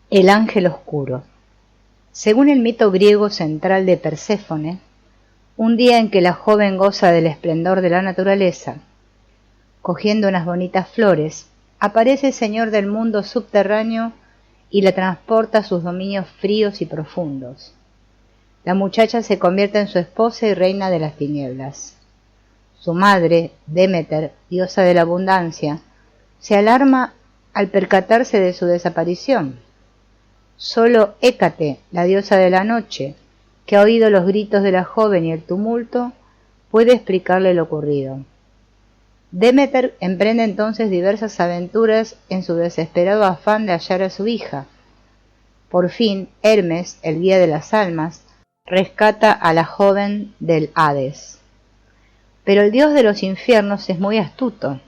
El ángel oscuro. Según el mito griego central de Perséfone, un día en que la joven goza del esplendor de la naturaleza, cogiendo unas bonitas flores, aparece el señor del mundo subterráneo y la transporta a sus dominios fríos y profundos. La muchacha se convierte en su esposa y reina de las tinieblas. Su madre, Demeter, diosa de la abundancia, se alarma al percatarse de su desaparición. Solo Hécate, la diosa de la noche, que ha oído los gritos de la joven y el tumulto, puede explicarle lo ocurrido. Demeter emprende entonces diversas aventuras en su desesperado afán de hallar a su hija. Por fin, Hermes, el guía de las almas, rescata a la joven del Hades. Pero el dios de los infiernos es muy astuto.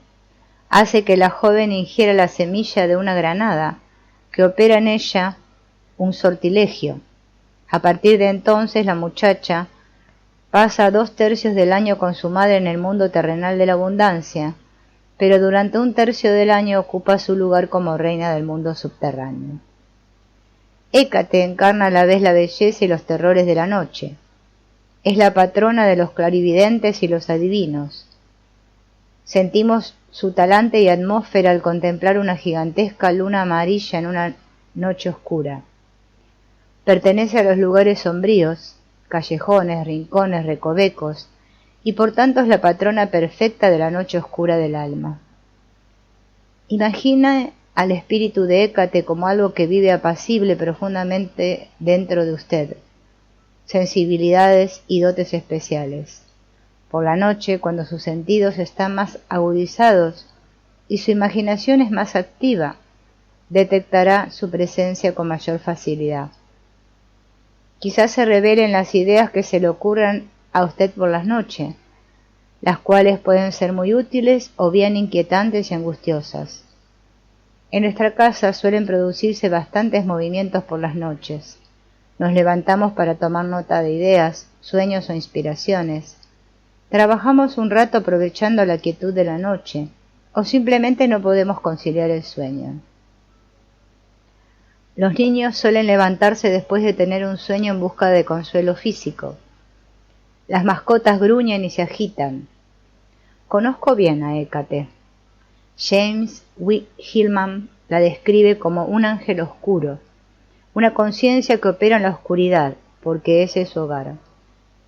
Hace que la joven ingiera la semilla de una granada, que opera en ella un sortilegio. A partir de entonces la muchacha pasa 2/3 del año con su madre en el mundo terrenal de la abundancia, pero durante 1/3 del año ocupa su lugar como reina del mundo subterráneo. Hécate encarna a la vez la belleza y los terrores de la noche. Es la patrona de los clarividentes y los adivinos. Sentimos su talante y atmósfera al contemplar una gigantesca luna amarilla en una noche oscura. Pertenece a los lugares sombríos, callejones, rincones, recovecos, y por tanto es la patrona perfecta de la noche oscura del alma. Imagina al espíritu de Hécate como algo que vive apacible profundamente dentro de usted, sensibilidades y dotes especiales. Por la noche, cuando sus sentidos están más agudizados y su imaginación es más activa, detectará su presencia con mayor facilidad. Quizás se revelen las ideas que se le ocurran a usted por las noches, las cuales pueden ser muy útiles o bien inquietantes y angustiosas. En nuestra casa suelen producirse bastantes movimientos por las noches. Nos levantamos para tomar nota de ideas, sueños o inspiraciones. Trabajamos un rato aprovechando la quietud de la noche, o simplemente no podemos conciliar el sueño. Los niños suelen levantarse después de tener un sueño en busca de consuelo físico. Las mascotas gruñen y se agitan. Conozco bien a Hécate. James Hillman la describe como un ángel oscuro, una conciencia que opera en la oscuridad, porque ese es su hogar.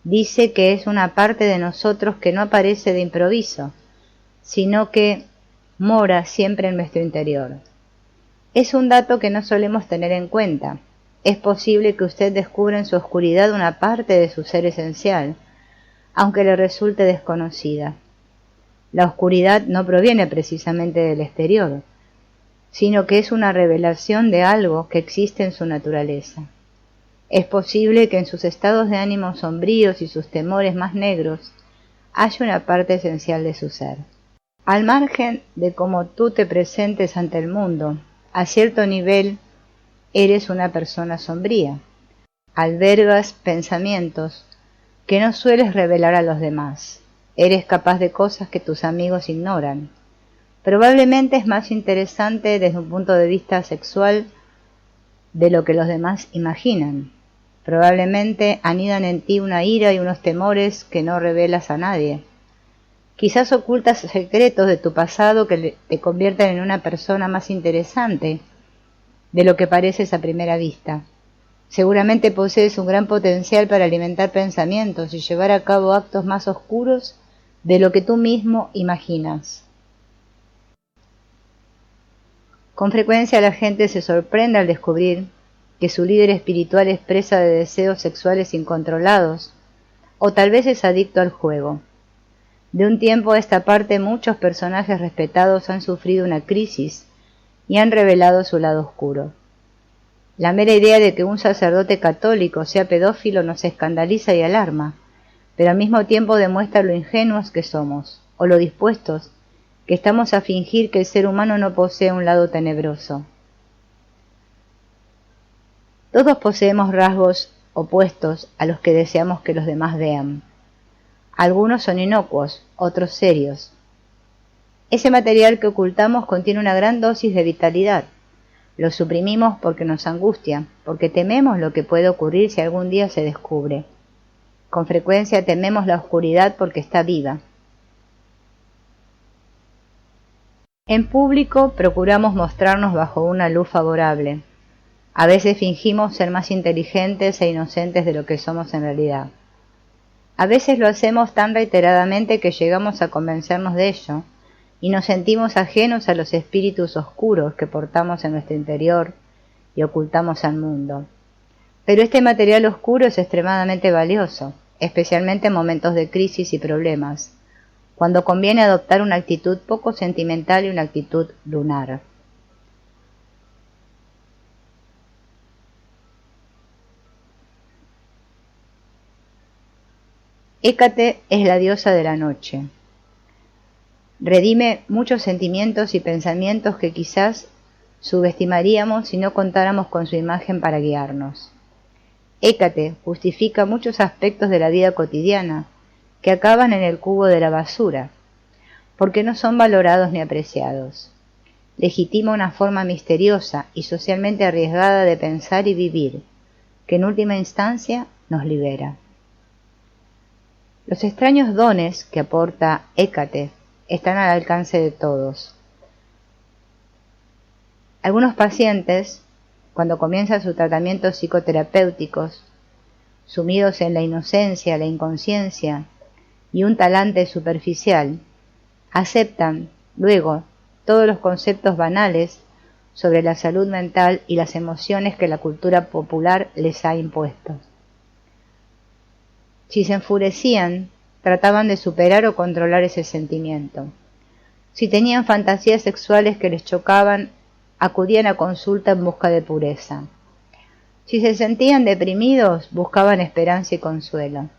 Dice que es una parte de nosotros que no aparece de improviso, sino que mora siempre en nuestro interior. Es un dato que no solemos tener en cuenta. Es posible que usted descubra en su oscuridad una parte de su ser esencial, aunque le resulte desconocida. La oscuridad no proviene precisamente del exterior, sino que es una revelación de algo que existe en su naturaleza. Es posible que en sus estados de ánimo sombríos y sus temores más negros haya una parte esencial de su ser. Al margen de cómo tú te presentes ante el mundo, a cierto nivel eres una persona sombría. Albergas pensamientos que no sueles revelar a los demás. Eres capaz de cosas que tus amigos ignoran. Probablemente es más interesante desde un punto de vista sexual de lo que los demás imaginan. Probablemente anidan en ti una ira y unos temores que no revelas a nadie. Quizás ocultas secretos de tu pasado que te convierten en una persona más interesante de lo que pareces a primera vista. Seguramente posees un gran potencial para alimentar pensamientos y llevar a cabo actos más oscuros de lo que tú mismo imaginas. Con frecuencia la gente se sorprende al descubrir que su líder espiritual es presa de deseos sexuales incontrolados, o tal vez es adicto al juego. De un tiempo a esta parte muchos personajes respetados han sufrido una crisis y han revelado su lado oscuro. La mera idea de que un sacerdote católico sea pedófilo nos escandaliza y alarma, pero al mismo tiempo demuestra lo ingenuos que somos, o lo dispuestos que estamos a fingir que el ser humano no posee un lado tenebroso. Todos poseemos rasgos opuestos a los que deseamos que los demás vean. Algunos son inocuos, otros serios. Ese material que ocultamos contiene una gran dosis de vitalidad, Lo suprimimos porque nos angustia, porque tememos lo que puede ocurrir si algún día se descubre. Con frecuencia tememos la oscuridad porque está viva. En público procuramos mostrarnos bajo una luz favorable. A veces fingimos ser más inteligentes e inocentes de lo que somos en realidad. A veces lo hacemos tan reiteradamente que llegamos a convencernos de ello y nos sentimos ajenos a los espíritus oscuros que portamos en nuestro interior y ocultamos al mundo. Pero este material oscuro es extremadamente valioso, especialmente en momentos de crisis y problemas, cuando conviene adoptar una actitud poco sentimental y una actitud lunar. Hécate es la diosa de la noche. Redime muchos sentimientos y pensamientos que quizás subestimaríamos si no contáramos con su imagen para guiarnos. Hécate justifica muchos aspectos de la vida cotidiana que acaban en el cubo de la basura, porque no son valorados ni apreciados. Legitima una forma misteriosa y socialmente arriesgada de pensar y vivir, que en última instancia nos libera. Los extraños dones que aporta Hécate están al alcance de todos. Algunos pacientes, cuando comienzan sus tratamientos psicoterapéuticos, sumidos en la inocencia, la inconsciencia y un talante superficial, aceptan luego todos los conceptos banales sobre la salud mental y las emociones que la cultura popular les ha impuesto. Si se enfurecían, trataban de superar o controlar ese sentimiento. Si tenían fantasías sexuales que les chocaban, acudían a consulta en busca de pureza. Si se sentían deprimidos, buscaban esperanza y consuelo.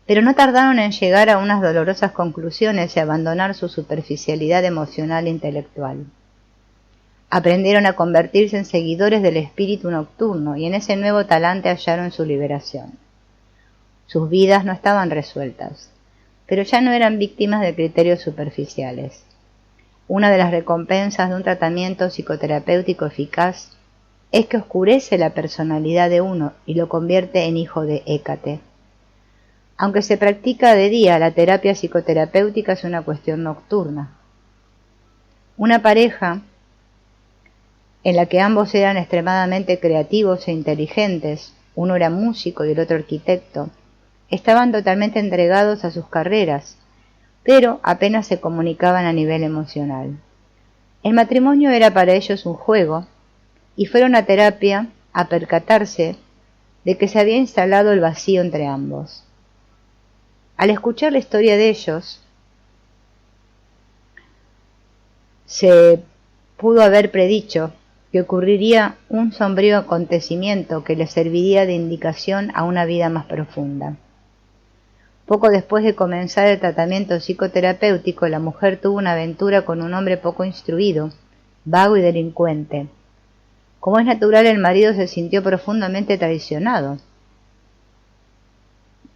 Pero no tardaron en llegar a unas dolorosas conclusiones y abandonar su superficialidad emocional e intelectual. Aprendieron a convertirse en seguidores del espíritu nocturno y en ese nuevo talante hallaron su liberación. Sus vidas no estaban resueltas, pero ya no eran víctimas de criterios superficiales. Una de las recompensas de un tratamiento psicoterapéutico eficaz es que oscurece la personalidad de uno y lo convierte en hijo de Hécate. Aunque se practica de día, la terapia psicoterapéutica es una cuestión nocturna. Una pareja en la que ambos eran extremadamente creativos e inteligentes, uno era músico y el otro arquitecto, estaban totalmente entregados a sus carreras, pero apenas se comunicaban a nivel emocional. El matrimonio era para ellos un juego, y fueron a terapia a percatarse de que se había instalado el vacío entre ambos. Al escuchar la historia de ellos, se pudo haber predicho que ocurriría un sombrío acontecimiento que les serviría de indicación a una vida más profunda. Poco después de comenzar el tratamiento psicoterapéutico, la mujer tuvo una aventura con un hombre poco instruido, vago y delincuente. Como es natural, el marido se sintió profundamente traicionado,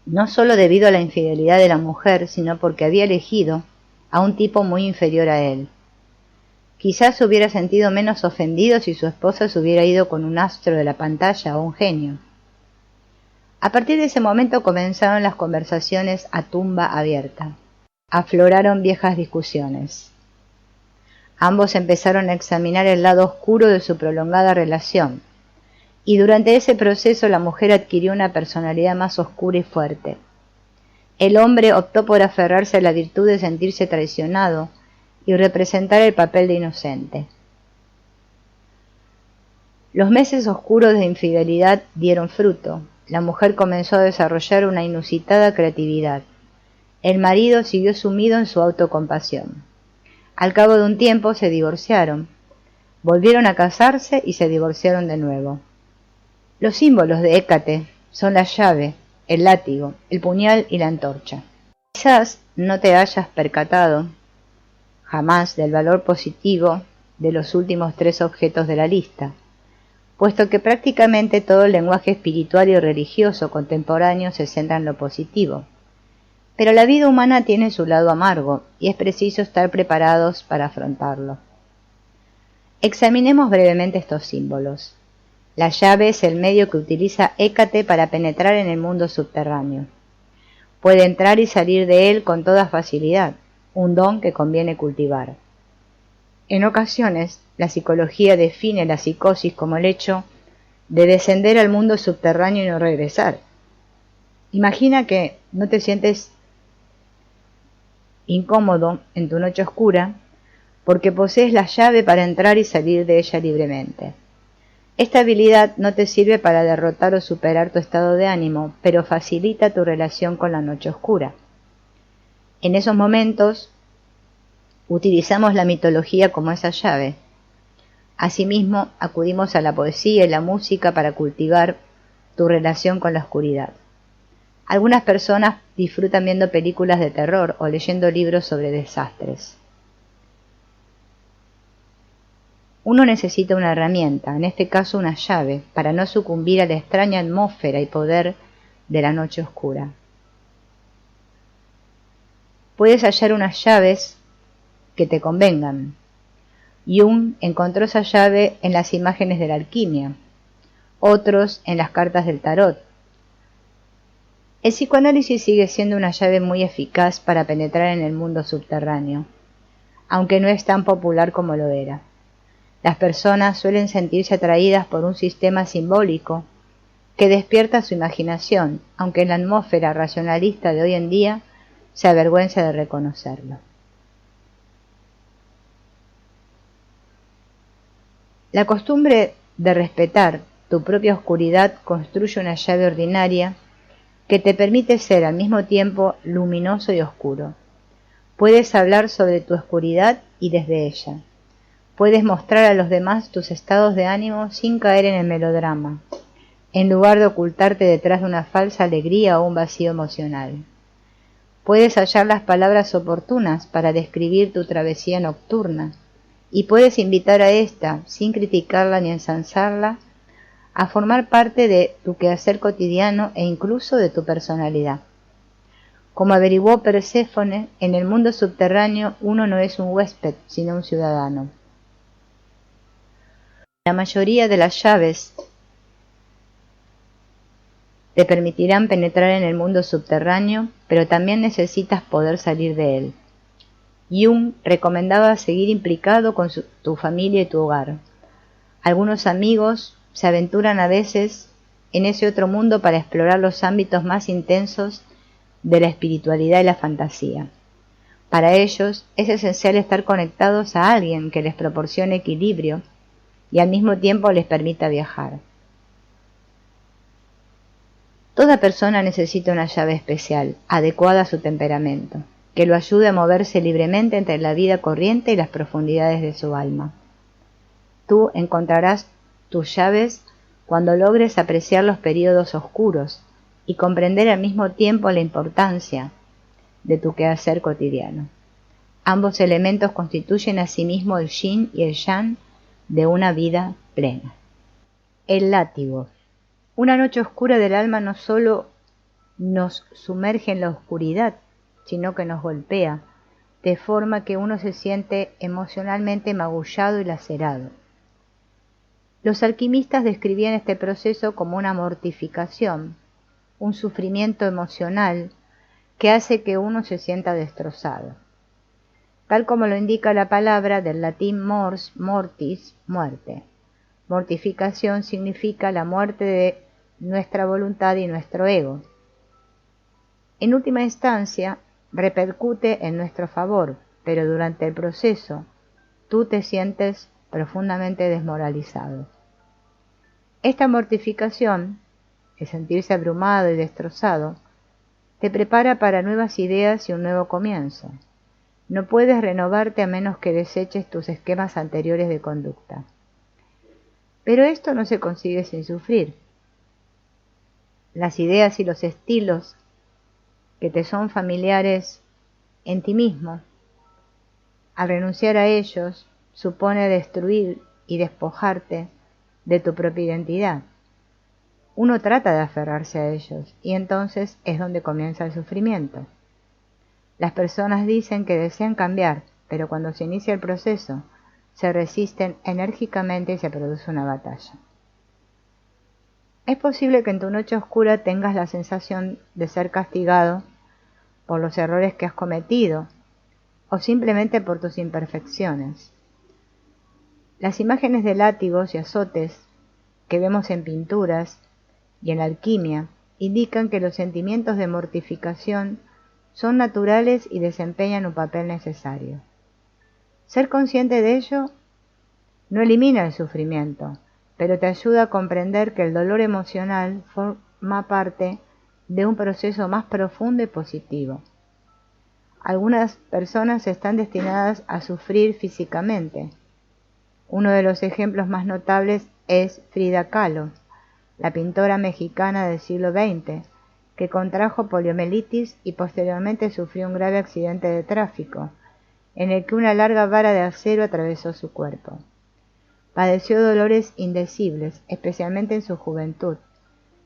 no solo debido a la infidelidad de la mujer, sino porque había elegido a un tipo muy inferior a él. Quizás se hubiera sentido menos ofendido si su esposa se hubiera ido con un astro de la pantalla o un genio. A partir de ese momento comenzaron las conversaciones a tumba abierta. Afloraron viejas discusiones. Ambos empezaron a examinar el lado oscuro de su prolongada relación, y durante ese proceso la mujer adquirió una personalidad más oscura y fuerte. El hombre optó por aferrarse a la virtud de sentirse traicionado y representar el papel de inocente. Los meses oscuros de infidelidad dieron fruto. La mujer comenzó a desarrollar una inusitada creatividad. El marido siguió sumido en su autocompasión. Al cabo de un tiempo se divorciaron. Volvieron a casarse y se divorciaron de nuevo. Los símbolos de Hécate son la llave, el látigo, el puñal y la antorcha. Quizás no te hayas percatado jamás del valor positivo de los últimos 3 objetos de la lista, puesto que prácticamente todo el lenguaje espiritual y religioso contemporáneo se centra en lo positivo. Pero la vida humana tiene su lado amargo y es preciso estar preparados para afrontarlo. Examinemos brevemente estos símbolos. La llave es el medio que utiliza Hécate para penetrar en el mundo subterráneo. Puede entrar y salir de él con toda facilidad, un don que conviene cultivar. En ocasiones, la psicología define la psicosis como el hecho de descender al mundo subterráneo y no regresar. Imagina que no te sientes incómodo en tu noche oscura porque posees la llave para entrar y salir de ella libremente. Esta habilidad no te sirve para derrotar o superar tu estado de ánimo, pero facilita tu relación con la noche oscura. En esos momentos, utilizamos la mitología como esa llave. Asimismo, acudimos a la poesía y la música para cultivar tu relación con la oscuridad. Algunas personas disfrutan viendo películas de terror o leyendo libros sobre desastres. Uno necesita una herramienta, en este caso una llave, para no sucumbir a la extraña atmósfera y poder de la noche oscura. Puedes hallar unas llaves que te convengan. Jung encontró esa llave en las imágenes de la alquimia, otros en las cartas del tarot. El psicoanálisis sigue siendo una llave muy eficaz para penetrar en el mundo subterráneo, aunque no es tan popular como lo era. Las personas suelen sentirse atraídas por un sistema simbólico que despierta su imaginación, aunque la atmósfera racionalista de hoy en día se avergüenza de reconocerlo. La costumbre de respetar tu propia oscuridad construye una llave ordinaria que te permite ser al mismo tiempo luminoso y oscuro. Puedes hablar sobre tu oscuridad y desde ella. Puedes mostrar a los demás tus estados de ánimo sin caer en el melodrama, en lugar de ocultarte detrás de una falsa alegría o un vacío emocional. Puedes hallar las palabras oportunas para describir tu travesía nocturna, y puedes invitar a ésta, sin criticarla ni ensalzarla, a formar parte de tu quehacer cotidiano e incluso de tu personalidad. Como averiguó Perséfone, en el mundo subterráneo uno no es un huésped, sino un ciudadano. La mayoría de las llaves te permitirán penetrar en el mundo subterráneo, pero también necesitas poder salir de él. Jung recomendaba seguir implicado con tu familia y tu hogar. Algunos amigos se aventuran a veces en ese otro mundo para explorar los ámbitos más intensos de la espiritualidad y la fantasía. Para ellos es esencial estar conectados a alguien que les proporcione equilibrio y al mismo tiempo les permita viajar. Toda persona necesita una llave especial, adecuada a su temperamento, que lo ayude a moverse libremente entre la vida corriente y las profundidades de su alma. Tú encontrarás tus llaves cuando logres apreciar los periodos oscuros y comprender al mismo tiempo la importancia de tu quehacer cotidiano. Ambos elementos constituyen asimismo el yin y el yang de una vida plena. El látigo. Una noche oscura del alma no solo nos sumerge en la oscuridad, sino que nos golpea, de forma que uno se siente emocionalmente magullado y lacerado. Los alquimistas describían este proceso como una mortificación, un sufrimiento emocional que hace que uno se sienta destrozado. Tal como lo indica la palabra del latín mors, mortis, muerte. Mortificación significa la muerte de nuestra voluntad y nuestro ego. En última instancia, repercute en nuestro favor, pero durante el proceso, tú te sientes profundamente desmoralizado. Esta mortificación, el sentirse abrumado y destrozado, te prepara para nuevas ideas y un nuevo comienzo. No puedes renovarte a menos que deseches tus esquemas anteriores de conducta. Pero esto no se consigue sin sufrir. Las ideas y los estilos que te son familiares en ti mismo, al renunciar a ellos, supone destruir y despojarte de tu propia identidad. Uno trata de aferrarse a ellos y entonces es donde comienza el sufrimiento. Las personas dicen que desean cambiar, pero cuando se inicia el proceso, se resisten enérgicamente y se produce una batalla. Es posible que en tu noche oscura tengas la sensación de ser castigado por los errores que has cometido o simplemente por tus imperfecciones. Las imágenes de látigos y azotes que vemos en pinturas y en la alquimia indican que los sentimientos de mortificación son naturales y desempeñan un papel necesario. Ser consciente de ello no elimina el sufrimiento, pero te ayuda a comprender que el dolor emocional forma parte de un proceso más profundo y positivo. Algunas personas están destinadas a sufrir físicamente. Uno de los ejemplos más notables es Frida Kahlo, la pintora mexicana del siglo XX, que contrajo poliomielitis y posteriormente sufrió un grave accidente de tráfico, en el que una larga vara de acero atravesó su cuerpo. Padeció dolores indecibles, especialmente en su juventud,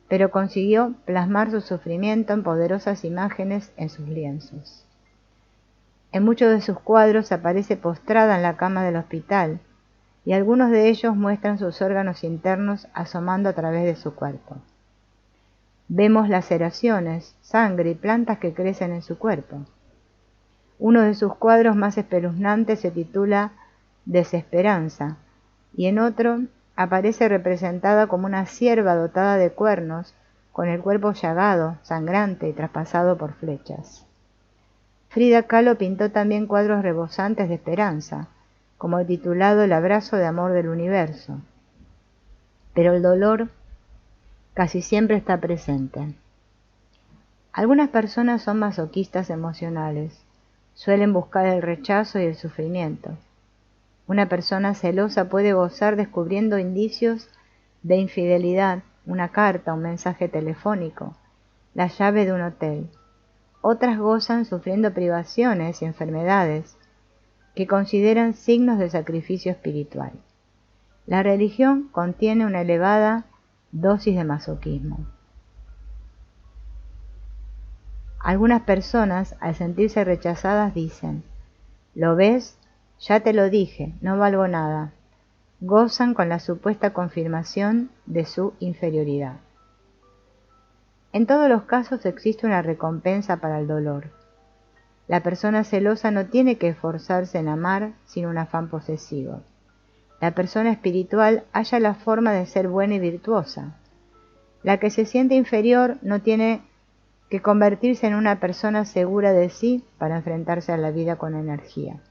pero consiguió plasmar su sufrimiento en poderosas imágenes en sus lienzos. En muchos de sus cuadros aparece postrada en la cama del hospital, y algunos de ellos muestran sus órganos internos asomando a través de su cuerpo. Vemos laceraciones, sangre y plantas que crecen en su cuerpo. Uno de sus cuadros más espeluznantes se titula Desesperanza, y en otro aparece representada como una cierva dotada de cuernos, con el cuerpo llagado, sangrante y traspasado por flechas. Frida Kahlo pintó también cuadros rebosantes de esperanza, como el titulado El abrazo de amor del universo. Pero el dolor casi siempre está presente. Algunas personas son masoquistas emocionales, suelen buscar el rechazo y el sufrimiento. Una persona celosa puede gozar descubriendo indicios de infidelidad, una carta, un mensaje telefónico, la llave de un hotel. Otras gozan sufriendo privaciones y enfermedades que consideran signos de sacrificio espiritual. La religión contiene una elevada dosis de masoquismo. Algunas personas, al sentirse rechazadas, dicen: ¿lo ves? Ya te lo dije, no valgo nada. Gozan con la supuesta confirmación de su inferioridad. En todos los casos existe una recompensa para el dolor. La persona celosa no tiene que esforzarse en amar sin un afán posesivo. La persona espiritual halla la forma de ser buena y virtuosa. La que se siente inferior no tiene que convertirse en una persona segura de sí para enfrentarse a la vida con energía.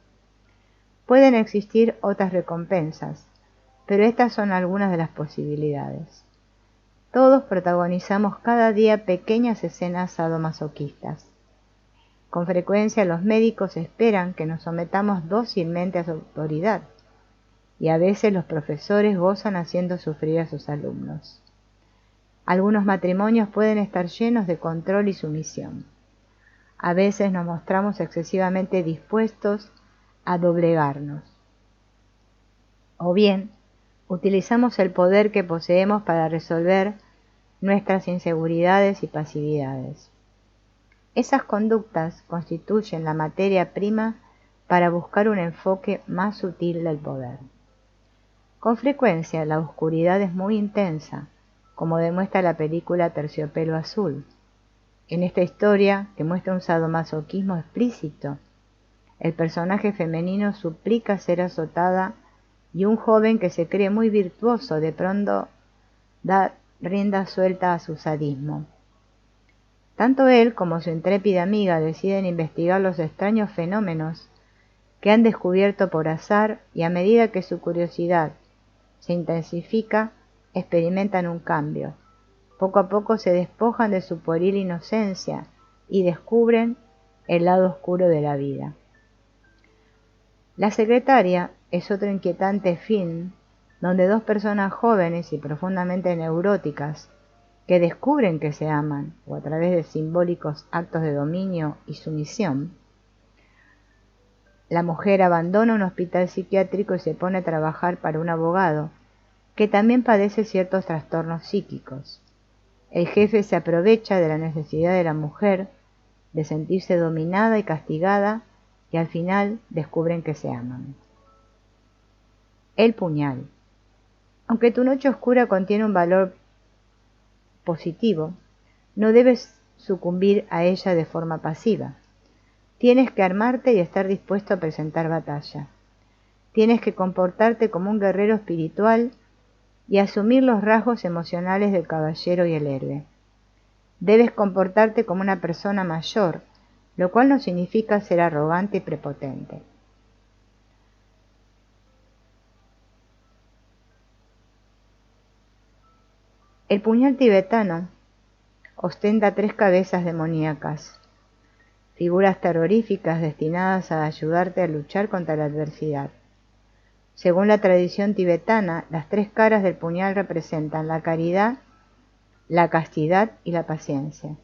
Pueden existir otras recompensas, pero estas son algunas de las posibilidades. Todos protagonizamos cada día pequeñas escenas sadomasoquistas. Con frecuencia los médicos esperan que nos sometamos dócilmente a su autoridad, y a veces los profesores gozan haciendo sufrir a sus alumnos. Algunos matrimonios pueden estar llenos de control y sumisión. A veces nos mostramos excesivamente dispuestos a doblegarnos. O bien, utilizamos el poder que poseemos para resolver nuestras inseguridades y pasividades. Esas conductas constituyen la materia prima para buscar un enfoque más sutil del poder. Con frecuencia la oscuridad es muy intensa, como demuestra la película Terciopelo Azul. En esta historia, que muestra un sadomasoquismo explícito, el personaje femenino suplica ser azotada y un joven que se cree muy virtuoso de pronto da rienda suelta a su sadismo. Tanto él como su intrépida amiga deciden investigar los extraños fenómenos que han descubierto por azar, y a medida que su curiosidad se intensifica, experimentan un cambio. Poco a poco se despojan de su pueril inocencia y descubren el lado oscuro de la vida. La secretaria es otro inquietante film donde dos personas jóvenes y profundamente neuróticas que descubren que se aman, o a través de simbólicos actos de dominio y sumisión. La mujer abandona un hospital psiquiátrico y se pone a trabajar para un abogado que también padece ciertos trastornos psíquicos. El jefe se aprovecha de la necesidad de la mujer de sentirse dominada y castigada, y al final descubren que se aman. El puñal. Aunque tu noche oscura contiene un valor positivo, no debes sucumbir a ella de forma pasiva. Tienes que armarte y estar dispuesto a presentar batalla. Tienes que comportarte como un guerrero espiritual y asumir los rasgos emocionales del caballero y el héroe. Debes comportarte como una persona mayor, lo cual no significa ser arrogante y prepotente. El puñal tibetano ostenta 3 cabezas demoníacas, figuras terroríficas destinadas a ayudarte a luchar contra la adversidad. Según la tradición tibetana, las 3 caras del puñal representan la caridad, la castidad y la paciencia.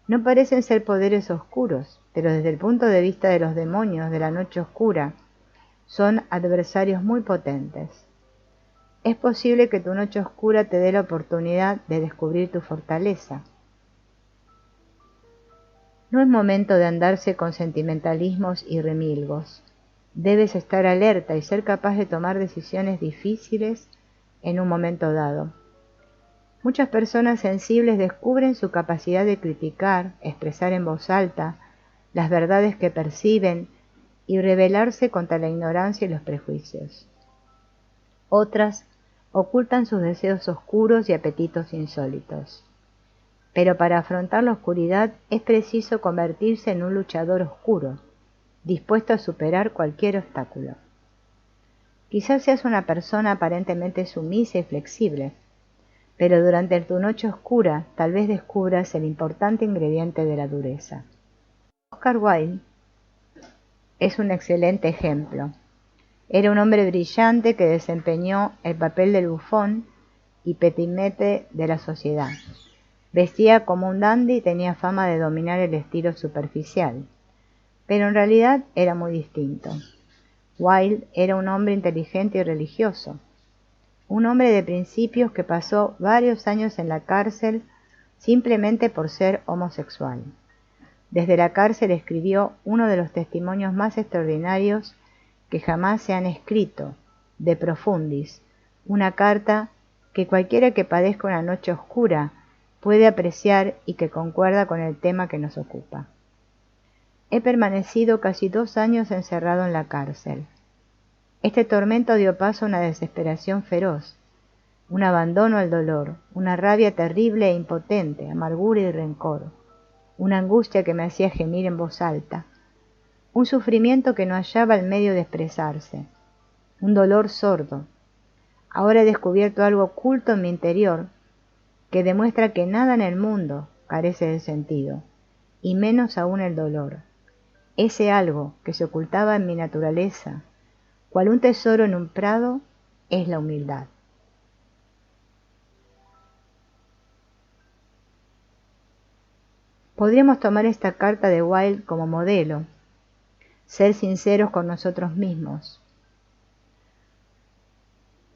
No parecen ser poderes oscuros, pero desde el punto de vista de los demonios de la noche oscura, son adversarios muy potentes. Es posible que tu noche oscura te dé la oportunidad de descubrir tu fortaleza. No es momento de andarse con sentimentalismos y remilgos. Debes estar alerta y ser capaz de tomar decisiones difíciles en un momento dado. Muchas personas sensibles descubren su capacidad de criticar, expresar en voz alta las verdades que perciben y rebelarse contra la ignorancia y los prejuicios. Otras ocultan sus deseos oscuros y apetitos insólitos. Pero para afrontar la oscuridad es preciso convertirse en un luchador oscuro, dispuesto a superar cualquier obstáculo. Quizás seas una persona aparentemente sumisa y flexible, pero durante tu noche oscura tal vez descubras el importante ingrediente de la dureza. Oscar Wilde es un excelente ejemplo. Era un hombre brillante que desempeñó el papel del bufón y petimete de la sociedad. Vestía como un dandy y tenía fama de dominar el estilo superficial, pero en realidad era muy distinto. Wilde era un hombre inteligente y religioso, un hombre de principios que pasó varios años en la cárcel simplemente por ser homosexual. Desde la cárcel escribió uno de los testimonios más extraordinarios que jamás se han escrito, De Profundis, una carta que cualquiera que padezca una noche oscura puede apreciar y que concuerda con el tema que nos ocupa. He permanecido casi 2 años encerrado en la cárcel. Este tormento dio paso a una desesperación feroz, un abandono al dolor, una rabia terrible e impotente, amargura y rencor, una angustia que me hacía gemir en voz alta, un sufrimiento que no hallaba el medio de expresarse, un dolor sordo. Ahora he descubierto algo oculto en mi interior que demuestra que nada en el mundo carece de sentido, y menos aún el dolor. Ese algo que se ocultaba en mi naturaleza, cual un tesoro en un prado, es la humildad. Podríamos tomar esta carta de Wilde como modelo, ser sinceros con nosotros mismos,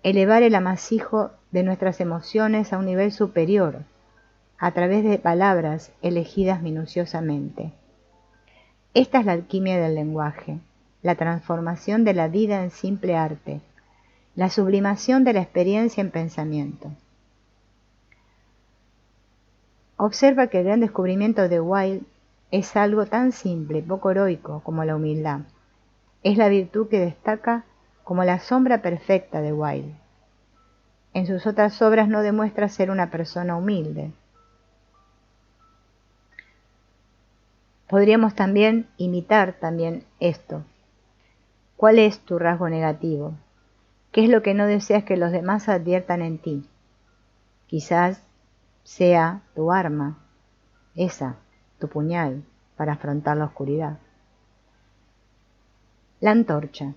elevar el amasijo de nuestras emociones a un nivel superior, a través de palabras elegidas minuciosamente. Esta es la alquimia del lenguaje, la transformación de la vida en simple arte, la sublimación de la experiencia en pensamiento. Observa que el gran descubrimiento de Wilde es algo tan simple y poco heroico como la humildad. Es la virtud que destaca como la sombra perfecta de Wilde. En sus otras obras no demuestra ser una persona humilde. Podríamos también imitar esto. ¿Cuál es tu rasgo negativo? ¿Qué es lo que no deseas que los demás adviertan en ti? Quizás sea tu arma, tu puñal, para afrontar la oscuridad. La antorcha.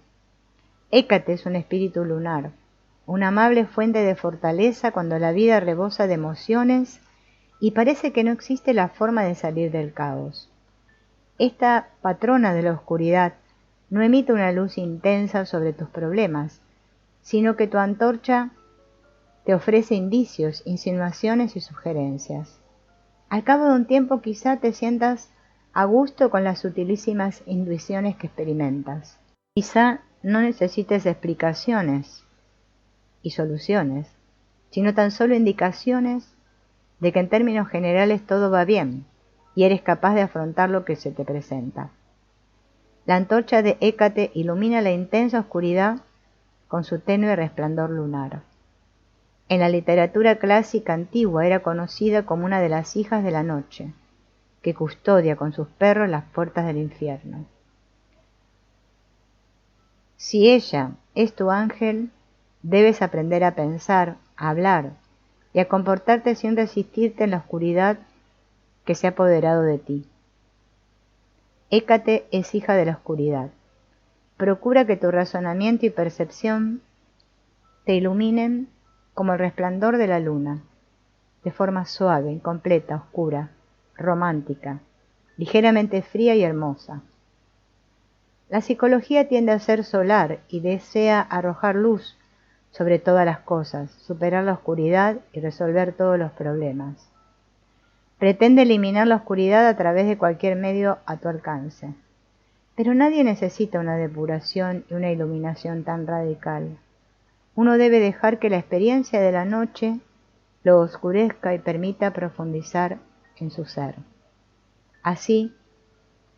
Hécate es un espíritu lunar, una amable fuente de fortaleza cuando la vida rebosa de emociones y parece que no existe la forma de salir del caos. Esta patrona de la oscuridad no emite una luz intensa sobre tus problemas, sino que tu antorcha te ofrece indicios, insinuaciones y sugerencias. Al cabo de un tiempo quizá te sientas a gusto con las sutilísimas intuiciones que experimentas. Quizá no necesites explicaciones y soluciones, sino tan solo indicaciones de que en términos generales todo va bien y eres capaz de afrontar lo que se te presenta. La antorcha de Hécate ilumina la intensa oscuridad con su tenue resplandor lunar. En la literatura clásica antigua era conocida como una de las hijas de la noche, que custodia con sus perros las puertas del infierno. Si ella es tu ángel, debes aprender a pensar, a hablar y a comportarte sin resistirte en la oscuridad que se ha apoderado de ti. Hécate es hija de la oscuridad. Procura que tu razonamiento y percepción te iluminen como el resplandor de la luna, de forma suave, incompleta, oscura, romántica, ligeramente fría y hermosa. La psicología tiende a ser solar y desea arrojar luz sobre todas las cosas, superar la oscuridad y resolver todos los problemas. Pretende eliminar la oscuridad a través de cualquier medio a tu alcance. Pero nadie necesita una depuración y una iluminación tan radical. Uno debe dejar que la experiencia de la noche lo oscurezca y permita profundizar en su ser. Así,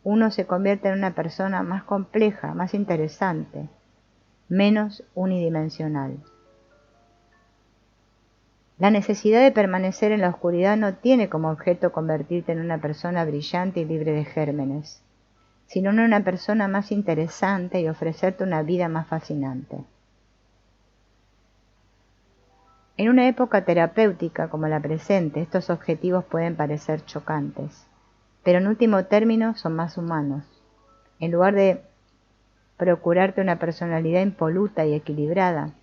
uno se convierte en una persona más compleja, más interesante, menos unidimensional. La necesidad de permanecer en la oscuridad no tiene como objeto convertirte en una persona brillante y libre de gérmenes, sino en una persona más interesante y ofrecerte una vida más fascinante. En una época terapéutica como la presente, estos objetivos pueden parecer chocantes, pero en último término son más humanos. En lugar de procurarte una personalidad impoluta y equilibrada,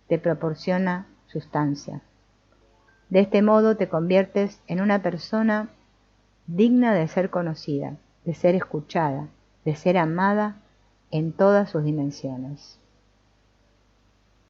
te proporciona sustancia. De este modo te conviertes en una persona digna de ser conocida, de ser escuchada, de ser amada en todas sus dimensiones.